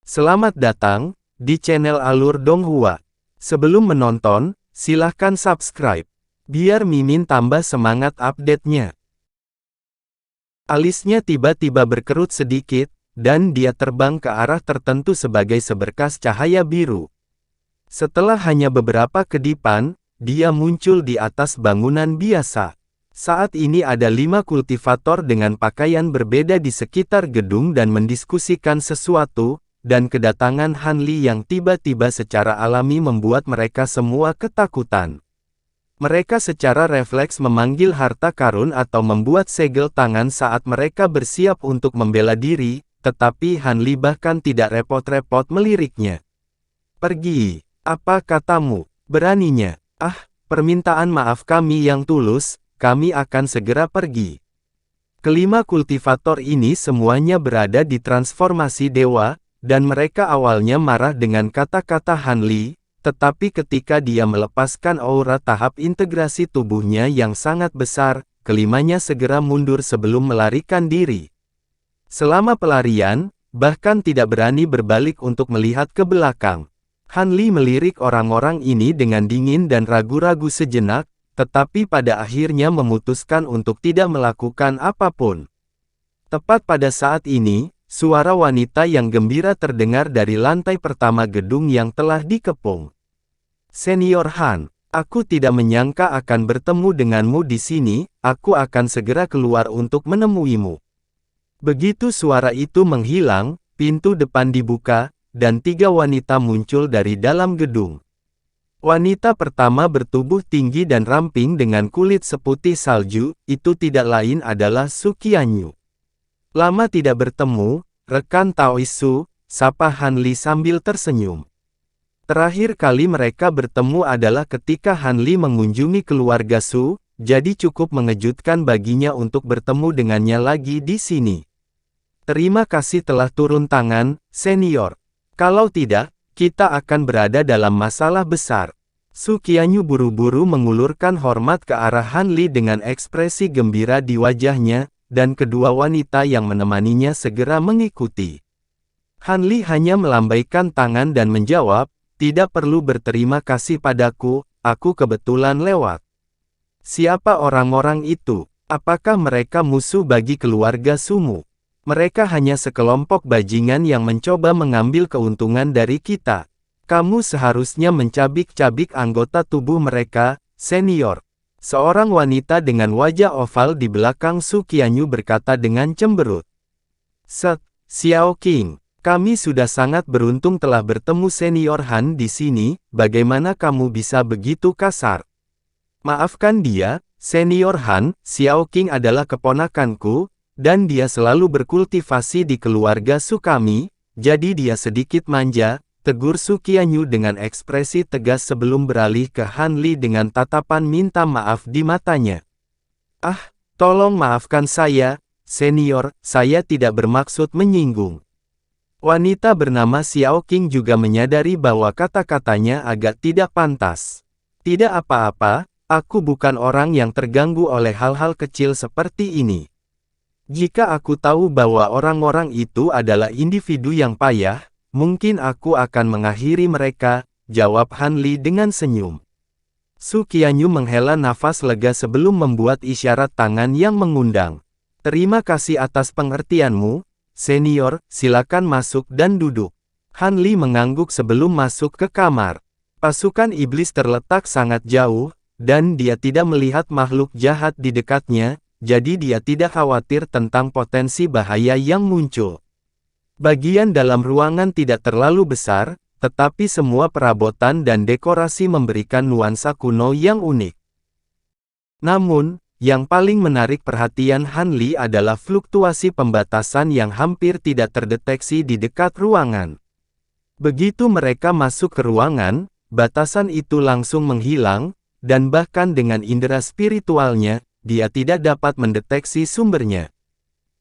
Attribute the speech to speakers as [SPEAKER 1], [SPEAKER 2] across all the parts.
[SPEAKER 1] Selamat datang di channel Alur Donghua. Sebelum menonton, silahkan subscribe, biar Mimin tambah semangat update-nya. Alisnya tiba-tiba berkerut sedikit, dan dia terbang ke arah tertentu sebagai seberkas cahaya biru. Setelah hanya beberapa kedipan, dia muncul di atas bangunan biasa. Saat ini ada 5 kultivator dengan pakaian berbeda di sekitar gedung dan mendiskusikan sesuatu, dan kedatangan Han Li yang tiba-tiba secara alami membuat mereka semua ketakutan. Mereka secara refleks memanggil harta karun atau membuat segel tangan saat mereka bersiap untuk membela diri, tetapi Han Li bahkan tidak repot-repot meliriknya. "Pergi, apa katamu? Beraninya? Ah, permintaan maaf kami yang tulus, kami akan segera pergi." Kelima kultivator ini semuanya berada di transformasi dewa, dan mereka awalnya marah dengan kata-kata Han Li, tetapi ketika dia melepaskan aura tahap integrasi tubuhnya yang sangat besar, kelimanya segera mundur sebelum melarikan diri. Selama pelarian, bahkan tidak berani berbalik untuk melihat ke belakang. Han Li melirik orang-orang ini dengan dingin dan ragu-ragu sejenak, tetapi pada akhirnya memutuskan untuk tidak melakukan apapun. Tepat pada saat ini, suara wanita yang gembira terdengar dari lantai pertama gedung yang telah dikepung. "Senior Han, aku tidak menyangka akan bertemu denganmu di sini, aku akan segera keluar untuk menemuimu." Begitu suara itu menghilang, pintu depan dibuka, dan 3 wanita muncul dari dalam gedung. Wanita pertama bertubuh tinggi dan ramping dengan kulit seputih salju, itu tidak lain adalah Su Qianyu. "Lama tidak bertemu, rekan Taoisu," sapa Han Li sambil tersenyum. Terakhir kali mereka bertemu adalah ketika Han Li mengunjungi keluarga Su, jadi cukup mengejutkan baginya untuk bertemu dengannya lagi di sini. "Terima kasih telah turun tangan, senior. Kalau tidak, kita akan berada dalam masalah besar." Su Qianyu buru-buru mengulurkan hormat ke arah Han Li dengan ekspresi gembira di wajahnya, dan kedua wanita yang menemaninya segera mengikuti. Han Li hanya melambaikan tangan dan menjawab, "Tidak perlu berterima kasih padaku, aku kebetulan lewat." "Siapa orang-orang itu? Apakah mereka musuh bagi keluarga Sumu?" "Mereka hanya sekelompok bajingan yang mencoba mengambil keuntungan dari kita. Kamu seharusnya mencabik-cabik anggota tubuh mereka, senior." Seorang wanita dengan wajah oval di belakang Su Qianyu berkata dengan cemberut. Xiao Qing, kami sudah sangat beruntung telah bertemu senior Han di sini, bagaimana kamu bisa begitu kasar?" "Maafkan dia, senior Han, Xiao Qing adalah keponakanku, dan dia selalu berkultivasi di keluarga Su kami, jadi dia sedikit manja," tegur Su Qianyu dengan ekspresi tegas sebelum beralih ke Han Li dengan tatapan minta maaf di matanya. "Ah, tolong maafkan saya, senior, saya tidak bermaksud menyinggung." Wanita bernama Xiao Qing juga menyadari bahwa kata-katanya agak tidak pantas. "Tidak apa-apa, aku bukan orang yang terganggu oleh hal-hal kecil seperti ini. Jika aku tahu bahwa orang-orang itu adalah individu yang payah, mungkin aku akan mengakhiri mereka," jawab Han Li dengan senyum. Su Qianyu menghela nafas lega sebelum membuat isyarat tangan yang mengundang. "Terima kasih atas pengertianmu, senior, silakan masuk dan duduk." Han Li mengangguk sebelum masuk ke kamar. Pasukan iblis terletak sangat jauh, dan dia tidak melihat makhluk jahat di dekatnya, jadi dia tidak khawatir tentang potensi bahaya yang muncul. Bagian dalam ruangan tidak terlalu besar, tetapi semua perabotan dan dekorasi memberikan nuansa kuno yang unik. Namun, yang paling menarik perhatian Han Li adalah fluktuasi pembatasan yang hampir tidak terdeteksi di dekat ruangan. Begitu mereka masuk ke ruangan, batasan itu langsung menghilang, dan bahkan dengan indera spiritualnya, dia tidak dapat mendeteksi sumbernya.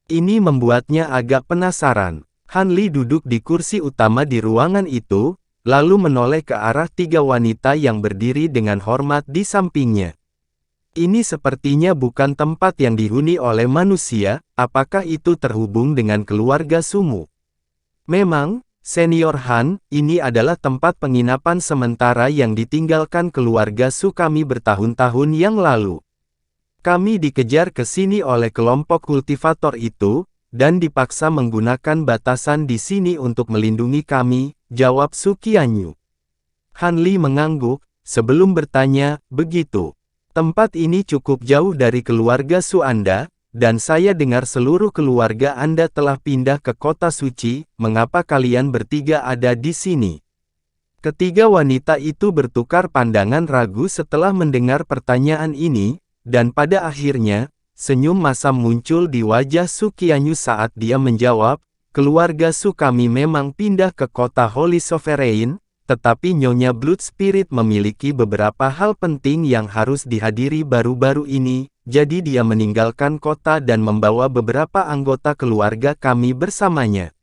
[SPEAKER 1] Ini membuatnya agak penasaran. Han Li duduk di kursi utama di ruangan itu, lalu menoleh ke arah 3 wanita yang berdiri dengan hormat di sampingnya. "Ini sepertinya bukan tempat yang dihuni oleh manusia, apakah itu terhubung dengan keluarga Sumu?" "Memang, Senior Han, ini adalah tempat penginapan sementara yang ditinggalkan keluarga Su kami bertahun-tahun yang lalu. Kami dikejar ke sini oleh kelompok kultivator itu, dan dipaksa menggunakan batasan di sini untuk melindungi kami, jawab Su Qianyu. Han Li mengangguk, sebelum bertanya, begitu. Tempat ini cukup jauh dari keluarga Su Anda, dan saya dengar seluruh keluarga Anda telah pindah ke kota suci, mengapa kalian bertiga ada di sini? Ketiga wanita itu bertukar pandangan ragu setelah mendengar pertanyaan ini, dan pada akhirnya, senyum masam muncul di wajah Su Qianyu saat dia menjawab, keluarga Su kami memang pindah ke kota Holy Sovereign, tetapi Nyonya Blood Spirit memiliki beberapa hal penting yang harus dihadiri baru-baru ini, jadi dia meninggalkan kota dan membawa beberapa anggota keluarga kami bersamanya.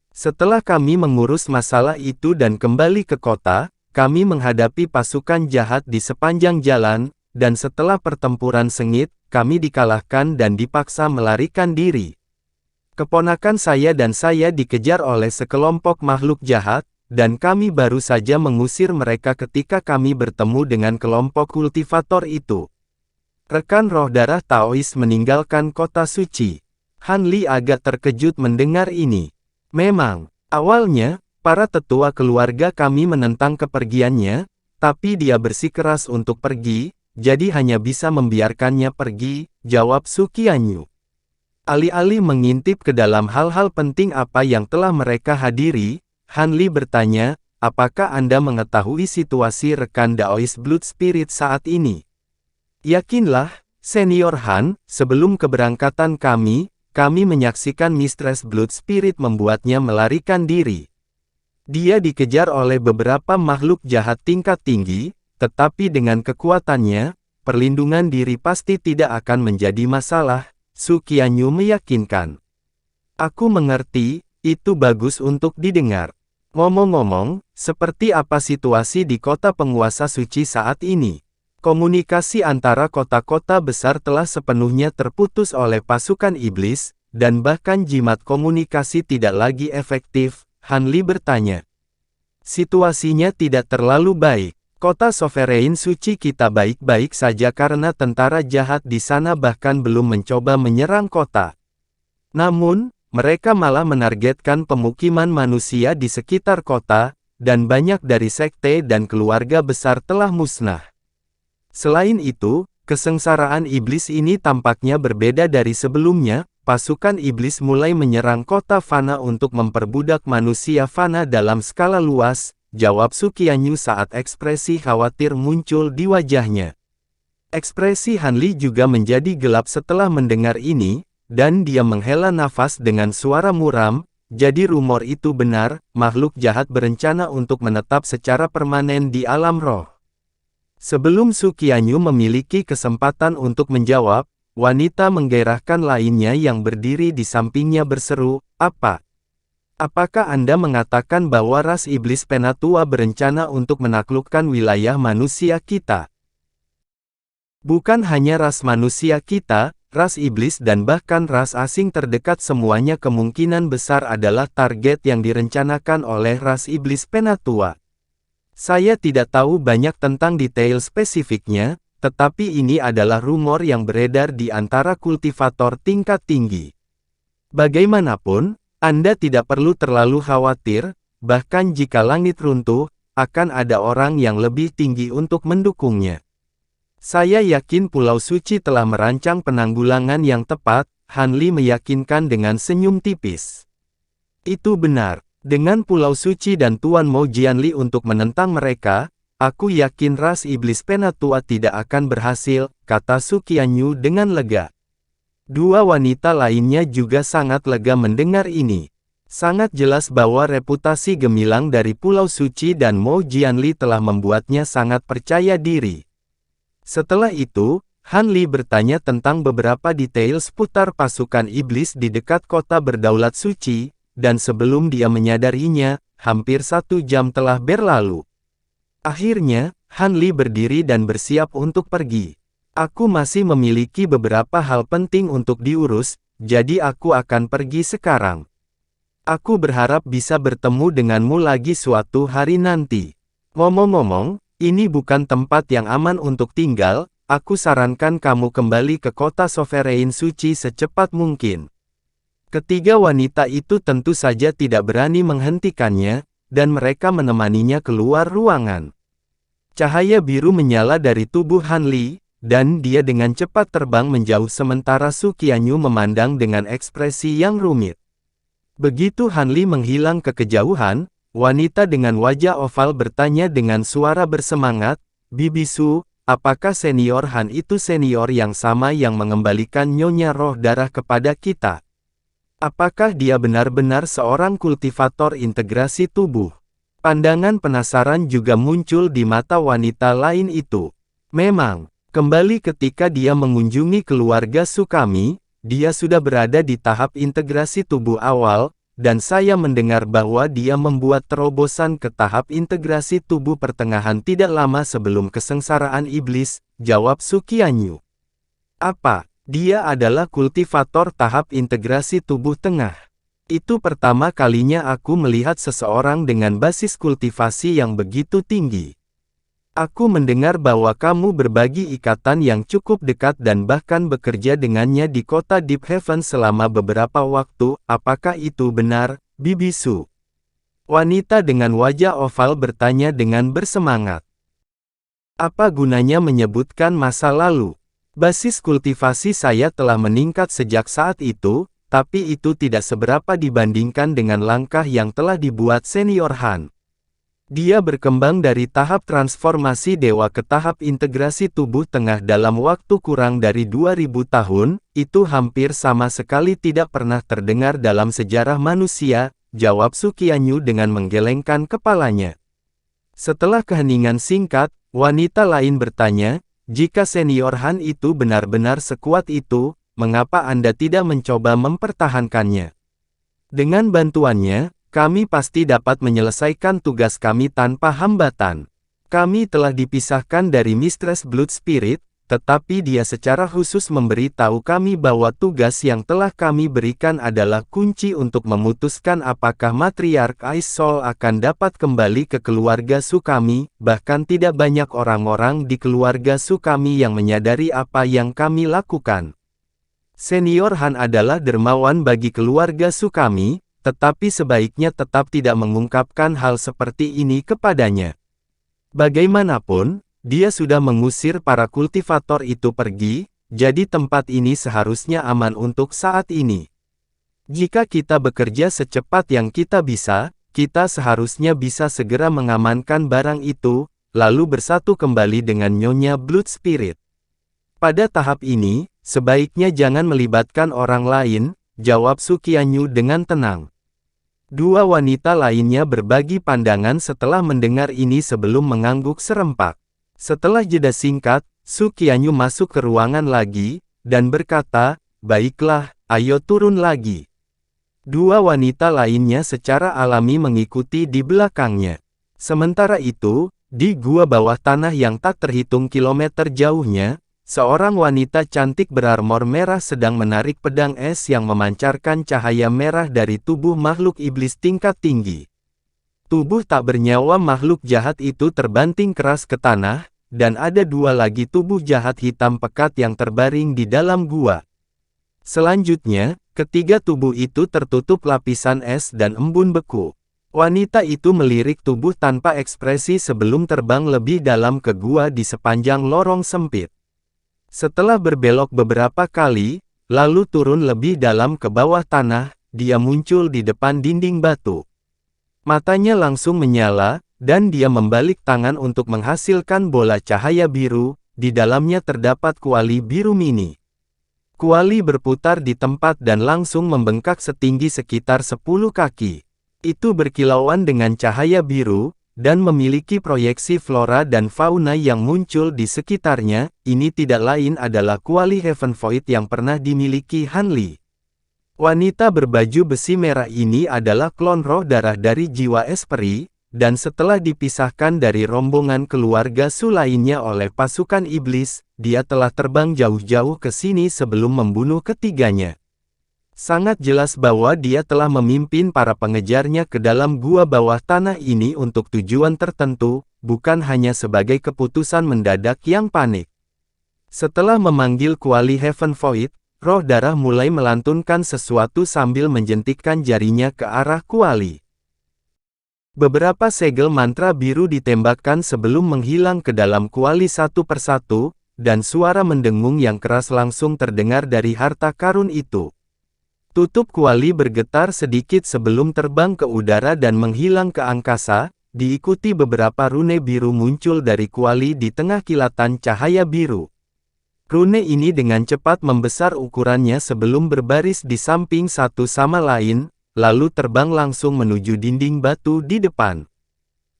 [SPEAKER 1] Setelah kami mengurus masalah itu dan kembali ke kota, kami menghadapi pasukan jahat di sepanjang jalan, dan setelah pertempuran sengit, kami dikalahkan dan dipaksa melarikan diri. Keponakan saya dan saya dikejar oleh sekelompok makhluk jahat, dan kami baru saja mengusir mereka ketika kami bertemu dengan kelompok kultivator itu. Rekan roh darah Taois meninggalkan kota suci. Han Li agak terkejut mendengar ini. Memang, awalnya, para tetua keluarga kami menentang kepergiannya, tapi dia bersikeras untuk pergi, jadi hanya bisa membiarkannya pergi, jawab Su Qianyu. Alih-alih mengintip ke dalam hal-hal penting apa yang telah mereka hadiri, Han Li bertanya, apakah Anda mengetahui situasi rekan Daois Blood Spirit saat ini? Yakinlah, Senior Han, sebelum keberangkatan kami menyaksikan Mistress Blood Spirit membuatnya melarikan diri. Dia dikejar oleh beberapa makhluk jahat tingkat tinggi, tetapi dengan kekuatannya, perlindungan diri pasti tidak akan menjadi masalah, Su Qianyu meyakinkan. Aku mengerti, itu bagus untuk didengar. Ngomong-ngomong, seperti apa situasi di kota penguasa suci saat ini? Komunikasi antara kota-kota besar telah sepenuhnya terputus oleh pasukan iblis, dan bahkan jimat komunikasi tidak lagi efektif, Han Li bertanya. Situasinya tidak terlalu baik. Kota Sovereign suci kita baik-baik saja karena tentara jahat di sana bahkan belum mencoba menyerang kota. Namun, mereka malah menargetkan pemukiman manusia di sekitar kota, dan banyak dari sekte dan keluarga besar telah musnah. Selain itu, kesengsaraan iblis ini tampaknya berbeda dari sebelumnya. Pasukan iblis mulai menyerang kota fana untuk memperbudak manusia fana dalam skala luas, jawab Su Qianyu saat ekspresi khawatir muncul di wajahnya. Ekspresi Han Li juga menjadi gelap setelah mendengar ini, dan dia menghela nafas dengan suara muram, jadi rumor itu benar, makhluk jahat berencana untuk menetap secara permanen di alam roh. Sebelum Su Qianyu memiliki kesempatan untuk menjawab, wanita menggairahkan lainnya yang berdiri di sampingnya berseru, apa? Apakah Anda mengatakan bahwa ras iblis penatua berencana untuk menaklukkan wilayah manusia kita? Bukan hanya ras manusia kita, ras iblis dan bahkan ras asing terdekat semuanya kemungkinan besar adalah target yang direncanakan oleh ras iblis penatua. Saya tidak tahu banyak tentang detail spesifiknya, tetapi ini adalah rumor yang beredar di antara kultivator tingkat tinggi. Bagaimanapun, Anda tidak perlu terlalu khawatir, bahkan jika langit runtuh, akan ada orang yang lebih tinggi untuk mendukungnya. Saya yakin Pulau Suci telah merancang penanggulangan yang tepat, Han Li meyakinkan dengan senyum tipis. Itu benar. Dengan Pulau Suci dan Tuan Mo Jianli untuk menentang mereka, aku yakin ras iblis penatua tidak akan berhasil, kata Su Qianyu dengan lega. Dua wanita lainnya juga sangat lega mendengar ini. Sangat jelas bahwa reputasi gemilang dari Pulau Suci dan Mo Jianli telah membuatnya sangat percaya diri. Setelah itu, Han Li bertanya tentang beberapa detail seputar pasukan iblis di dekat kota berdaulat suci, dan sebelum dia menyadarinya, hampir 1 jam telah berlalu. Akhirnya, Han Li berdiri dan bersiap untuk pergi. Aku masih memiliki beberapa hal penting untuk diurus, jadi aku akan pergi sekarang. Aku berharap bisa bertemu denganmu lagi suatu hari nanti. Ngomong-ngomong, ini bukan tempat yang aman untuk tinggal, aku sarankan kamu kembali ke kota Sovereign Suci secepat mungkin. Ketiga wanita itu tentu saja tidak berani menghentikannya, dan mereka menemaninya keluar ruangan. Cahaya biru menyala dari tubuh Han Li, dan dia dengan cepat terbang menjauh sementara Su Qianyu memandang dengan ekspresi yang rumit. Begitu Han Li menghilang ke kejauhan, wanita dengan wajah oval bertanya dengan suara bersemangat, "Bibi Su, apakah senior Han itu senior yang sama yang mengembalikan Nyonya roh darah kepada kita? Apakah dia benar-benar seorang kultivator integrasi tubuh?" Pandangan penasaran juga muncul di mata wanita lain itu. Memang, kembali ketika dia mengunjungi keluarga Su kami, dia sudah berada di tahap integrasi tubuh awal, dan saya mendengar bahwa dia membuat terobosan ke tahap integrasi tubuh pertengahan tidak lama sebelum kesengsaraan iblis, jawab Su Qianyu. Apa? Dia adalah kultivator tahap integrasi tubuh tengah. Itu pertama kalinya aku melihat seseorang dengan basis kultivasi yang begitu tinggi. Aku mendengar bahwa kamu berbagi ikatan yang cukup dekat dan bahkan bekerja dengannya di kota Deep Heaven selama beberapa waktu. Apakah itu benar, Bibi Su? Wanita dengan wajah oval bertanya dengan bersemangat. Apa gunanya menyebutkan masa lalu? Basis kultivasi saya telah meningkat sejak saat itu, tapi itu tidak seberapa dibandingkan dengan langkah yang telah dibuat senior Han. Dia berkembang dari tahap transformasi dewa ke tahap integrasi tubuh tengah dalam waktu kurang dari 2000 tahun, itu hampir sama sekali tidak pernah terdengar dalam sejarah manusia, jawab Su Qianyu dengan menggelengkan kepalanya. Setelah keheningan singkat, wanita lain bertanya, "Jika senior Han itu benar-benar sekuat itu, mengapa Anda tidak mencoba mempertahankannya? Dengan bantuannya, kami pasti dapat menyelesaikan tugas kami tanpa hambatan. Kami telah dipisahkan dari Mistress Blood Spirit, tetapi dia secara khusus memberi tahu kami bahwa tugas yang telah kami berikan adalah kunci untuk memutuskan apakah Matriarch Ice Soul akan dapat kembali ke keluarga Su kami, bahkan tidak banyak orang-orang di keluarga Su kami yang menyadari apa yang kami lakukan. Senior Han adalah dermawan bagi keluarga Su kami, tetapi sebaiknya tetap tidak mengungkapkan hal seperti ini kepadanya. Bagaimanapun, dia sudah mengusir para kultivator itu pergi, jadi tempat ini seharusnya aman untuk saat ini. Jika kita bekerja secepat yang kita bisa, kita seharusnya bisa segera mengamankan barang itu, lalu bersatu kembali dengan Nyonya Blood Spirit. Pada tahap ini, sebaiknya jangan melibatkan orang lain, jawab Su Qianyu dengan tenang. Dua wanita lainnya berbagi pandangan setelah mendengar ini sebelum mengangguk serempak. Setelah jeda singkat, Su Qianyu masuk ke ruangan lagi, dan berkata, "Baiklah, ayo turun lagi." Dua wanita lainnya secara alami mengikuti di belakangnya. Sementara itu, di gua bawah tanah yang tak terhitung kilometer jauhnya, seorang wanita cantik berarmor merah sedang menarik pedang es yang memancarkan cahaya merah dari tubuh makhluk iblis tingkat tinggi. Tubuh tak bernyawa makhluk jahat itu terbanting keras ke tanah, dan ada dua lagi tubuh jahat hitam pekat yang terbaring di dalam gua. Selanjutnya, ketiga tubuh itu tertutup lapisan es dan embun beku. Wanita itu melirik tubuh tanpa ekspresi sebelum terbang lebih dalam ke gua di sepanjang lorong sempit. Setelah berbelok beberapa kali, lalu turun lebih dalam ke bawah tanah, dia muncul di depan dinding batu. Matanya langsung menyala, dan dia membalik tangan untuk menghasilkan bola cahaya biru, di dalamnya terdapat kuali biru mini. Kuali berputar di tempat dan langsung membengkak setinggi sekitar 10 kaki. Itu berkilauan dengan cahaya biru, dan memiliki proyeksi flora dan fauna yang muncul di sekitarnya. Ini tidak lain adalah kuali Heaven Void yang pernah dimiliki Han Li. Wanita berbaju besi merah ini adalah klon roh darah dari jiwa Esprit, dan setelah dipisahkan dari rombongan keluarga Su lainnya oleh pasukan iblis, dia telah terbang jauh-jauh ke sini sebelum membunuh ketiganya. Sangat jelas bahwa dia telah memimpin para pengejarnya ke dalam gua bawah tanah ini untuk tujuan tertentu, bukan hanya sebagai keputusan mendadak yang panik. Setelah memanggil kuali Heaven Void, roh darah mulai melantunkan sesuatu sambil menjentikkan jarinya ke arah kuali. Beberapa segel mantra biru ditembakkan sebelum menghilang ke dalam kuali satu persatu, dan suara mendengung yang keras langsung terdengar dari harta karun itu. Tutup kuali bergetar sedikit sebelum terbang ke udara dan menghilang ke angkasa, diikuti beberapa rune biru muncul dari kuali di tengah kilatan cahaya biru. Rune ini dengan cepat membesar ukurannya sebelum berbaris di samping satu sama lain, lalu terbang langsung menuju dinding batu di depan.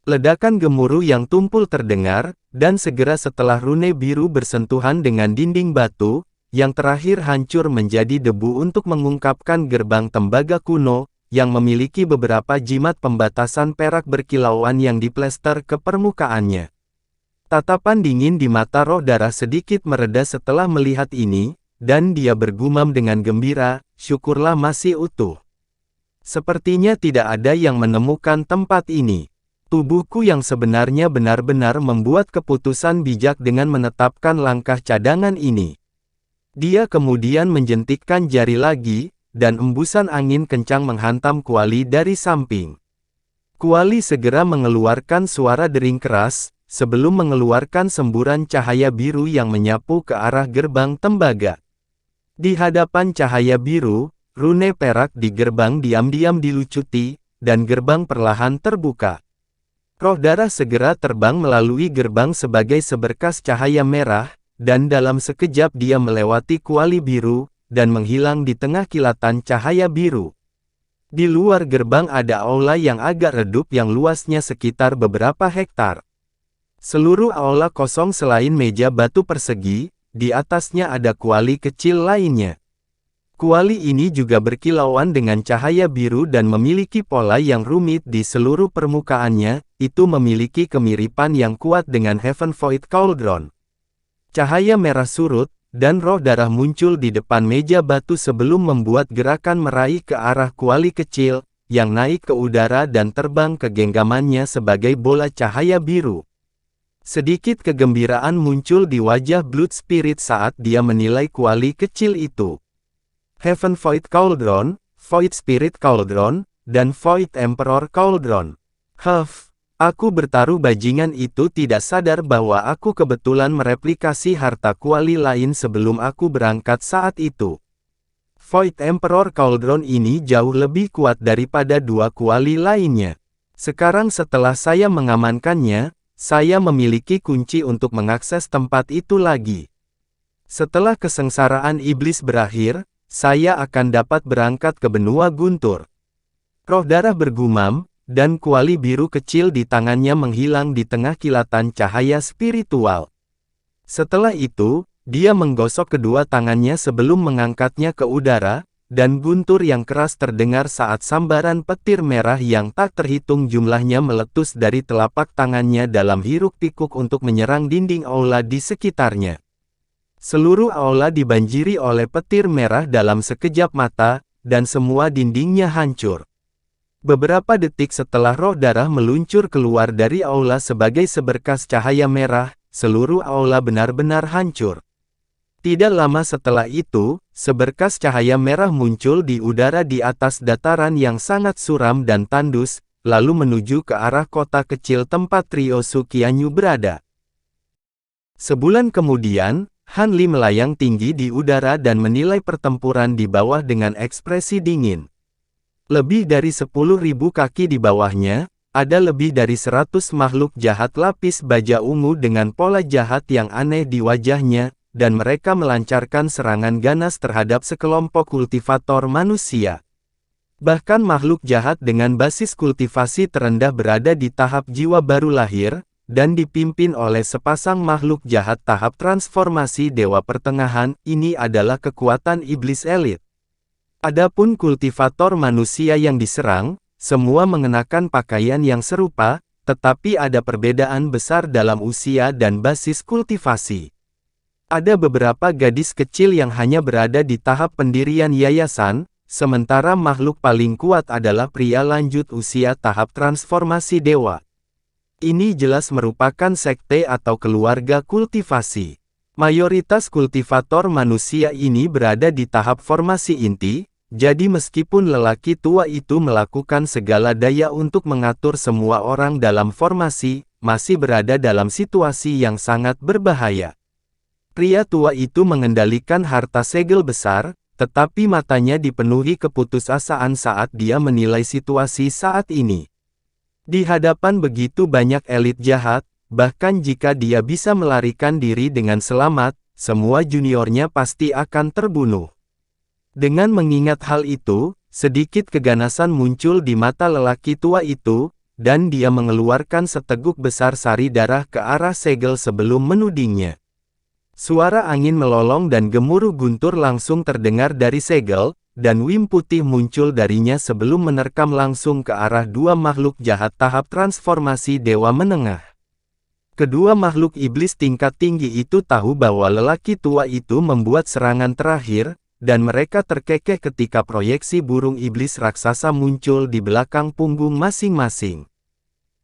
[SPEAKER 1] Ledakan gemuruh yang tumpul terdengar, dan segera setelah rune biru bersentuhan dengan dinding batu, yang terakhir hancur menjadi debu untuk mengungkapkan gerbang tembaga kuno, yang memiliki beberapa jimat pembatasan perak berkilauan yang diplester ke permukaannya. Tatapan dingin di mata roh darah sedikit mereda setelah melihat ini, dan dia bergumam dengan gembira, syukurlah masih utuh. Sepertinya tidak ada yang menemukan tempat ini. Tubuhku yang sebenarnya benar-benar membuat keputusan bijak dengan menetapkan langkah cadangan ini. Dia kemudian menjentikkan jari lagi, dan embusan angin kencang menghantam kuali dari samping. Kuali segera mengeluarkan suara dering keras, sebelum mengeluarkan semburan cahaya biru yang menyapu ke arah gerbang tembaga. Di hadapan cahaya biru, rune perak di gerbang diam-diam dilucuti, dan gerbang perlahan terbuka. Roh darah segera terbang melalui gerbang sebagai seberkas cahaya merah, dan dalam sekejap dia melewati kuali biru, dan menghilang di tengah kilatan cahaya biru. Di luar gerbang ada aula yang agak redup yang luasnya sekitar beberapa hektar. Seluruh aula kosong selain meja batu persegi, di atasnya ada kuali kecil lainnya. Kuali ini juga berkilauan dengan cahaya biru dan memiliki pola yang rumit di seluruh permukaannya, itu memiliki kemiripan yang kuat dengan Heaven Void Cauldron. Cahaya merah surut, dan roh darah muncul di depan meja batu sebelum membuat gerakan meraih ke arah kuali kecil, yang naik ke udara dan terbang ke genggamannya sebagai bola cahaya biru. Sedikit kegembiraan muncul di wajah Blood Spirit saat dia menilai kuali kecil itu. Heaven Void Cauldron, Void Spirit Cauldron, dan Void Emperor Cauldron. Aku bertaruh bajingan itu tidak sadar bahwa aku kebetulan mereplikasi harta kuali lain sebelum aku berangkat saat itu. Void Emperor Cauldron ini jauh lebih kuat daripada dua kuali lainnya. Sekarang setelah saya mengamankannya, saya memiliki kunci untuk mengakses tempat itu lagi. Setelah kesengsaraan iblis berakhir, saya akan dapat berangkat ke benua guntur. Roh darah bergumam, dan kuali biru kecil di tangannya menghilang di tengah kilatan cahaya spiritual. Setelah itu, dia menggosok kedua tangannya sebelum mengangkatnya ke udara, dan guntur yang keras terdengar saat sambaran petir merah yang tak terhitung jumlahnya meletus dari telapak tangannya dalam hiruk-pikuk untuk menyerang dinding aula di sekitarnya. Seluruh aula dibanjiri oleh petir merah dalam sekejap mata, dan semua dindingnya hancur. Beberapa detik setelah roh darah meluncur keluar dari aula sebagai seberkas cahaya merah, seluruh aula benar-benar hancur. Tidak lama setelah itu, seberkas cahaya merah muncul di udara di atas dataran yang sangat suram dan tandus, lalu menuju ke arah kota kecil tempat trio Sukianyu berada. Sebulan kemudian, Han Li melayang tinggi di udara dan menilai pertempuran di bawah dengan ekspresi dingin. Lebih dari 10.000 kaki di bawahnya, ada lebih dari 100 makhluk jahat lapis baja ungu dengan pola jahat yang aneh di wajahnya, dan mereka melancarkan serangan ganas terhadap sekelompok kultivator manusia. Bahkan makhluk jahat dengan basis kultivasi terendah berada di tahap jiwa baru lahir, dan dipimpin oleh sepasang makhluk jahat tahap transformasi Dewa Pertengahan. Ini adalah kekuatan iblis elit. Adapun kultivator manusia yang diserang, semua mengenakan pakaian yang serupa, tetapi ada perbedaan besar dalam usia dan basis kultivasi. Ada beberapa gadis kecil yang hanya berada di tahap pendirian yayasan, sementara makhluk paling kuat adalah pria lanjut usia tahap transformasi dewa. Ini jelas merupakan sekte atau keluarga kultivasi. Mayoritas kultivator manusia ini berada di tahap formasi inti, jadi meskipun lelaki tua itu melakukan segala daya untuk mengatur semua orang dalam formasi, masih berada dalam situasi yang sangat berbahaya. Pria tua itu mengendalikan harta segel besar, tetapi matanya dipenuhi keputusasaan saat dia menilai situasi saat ini. Di hadapan begitu banyak elit jahat, bahkan jika dia bisa melarikan diri dengan selamat, semua juniornya pasti akan terbunuh. Dengan mengingat hal itu, sedikit keganasan muncul di mata lelaki tua itu, dan dia mengeluarkan seteguk besar sari darah ke arah segel sebelum menudingnya. Suara angin melolong dan gemuruh guntur langsung terdengar dari segel, dan wim putih muncul darinya sebelum menerkam langsung ke arah dua makhluk jahat tahap transformasi dewa menengah. Kedua makhluk iblis tingkat tinggi itu tahu bahwa lelaki tua itu membuat serangan terakhir, dan mereka terkekeh ketika proyeksi burung iblis raksasa muncul di belakang punggung masing-masing.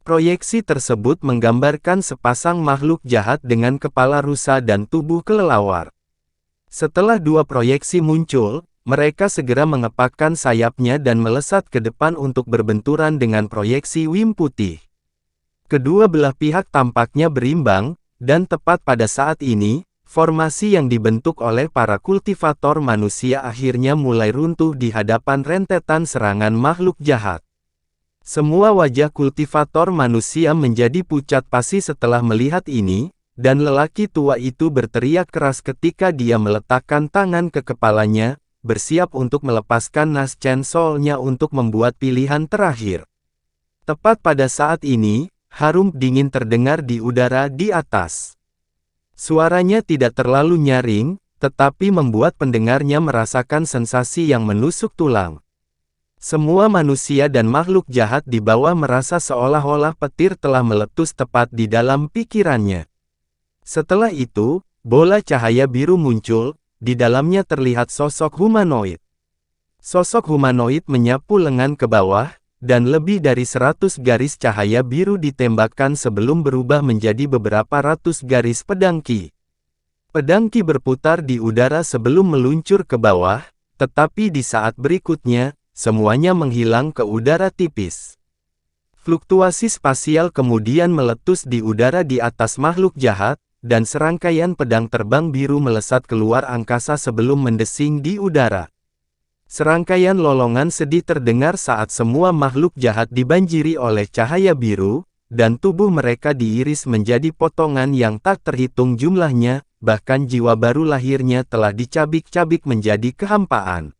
[SPEAKER 1] Proyeksi tersebut menggambarkan sepasang makhluk jahat dengan kepala rusa dan tubuh kelelawar. Setelah dua proyeksi muncul, mereka segera mengepakkan sayapnya dan melesat ke depan untuk berbenturan dengan proyeksi wim putih. Kedua belah pihak tampaknya berimbang, dan tepat pada saat ini, formasi yang dibentuk oleh para kultivator manusia akhirnya mulai runtuh di hadapan rentetan serangan makhluk jahat. Semua wajah kultivator manusia menjadi pucat pasi setelah melihat ini, dan lelaki tua itu berteriak keras ketika dia meletakkan tangan ke kepalanya, bersiap untuk melepaskan nas chainsaw-nya untuk membuat pilihan terakhir. Tepat pada saat ini, harum dingin terdengar di udara di atas. Suaranya tidak terlalu nyaring, tetapi membuat pendengarnya merasakan sensasi yang menusuk tulang. Semua manusia dan makhluk jahat di bawah merasa seolah-olah petir telah meletus tepat di dalam pikirannya. Setelah itu, bola cahaya biru muncul, di dalamnya terlihat sosok humanoid. Sosok humanoid menyapu lengan ke bawah, dan lebih dari 100 garis cahaya biru ditembakkan sebelum berubah menjadi beberapa ratus garis pedang ki. Pedang ki berputar di udara sebelum meluncur ke bawah, tetapi di saat berikutnya, semuanya menghilang ke udara tipis. Fluktuasi spasial kemudian meletus di udara di atas makhluk jahat, dan serangkaian pedang terbang biru melesat keluar angkasa sebelum mendesing di udara. Serangkaian lolongan sedih terdengar saat semua makhluk jahat dibanjiri oleh cahaya biru, dan tubuh mereka diiris menjadi potongan yang tak terhitung jumlahnya, bahkan jiwa baru lahirnya telah dicabik-cabik menjadi kehampaan.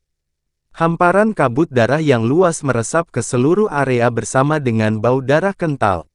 [SPEAKER 1] Hamparan kabut darah yang luas meresap ke seluruh area bersama dengan bau darah kental.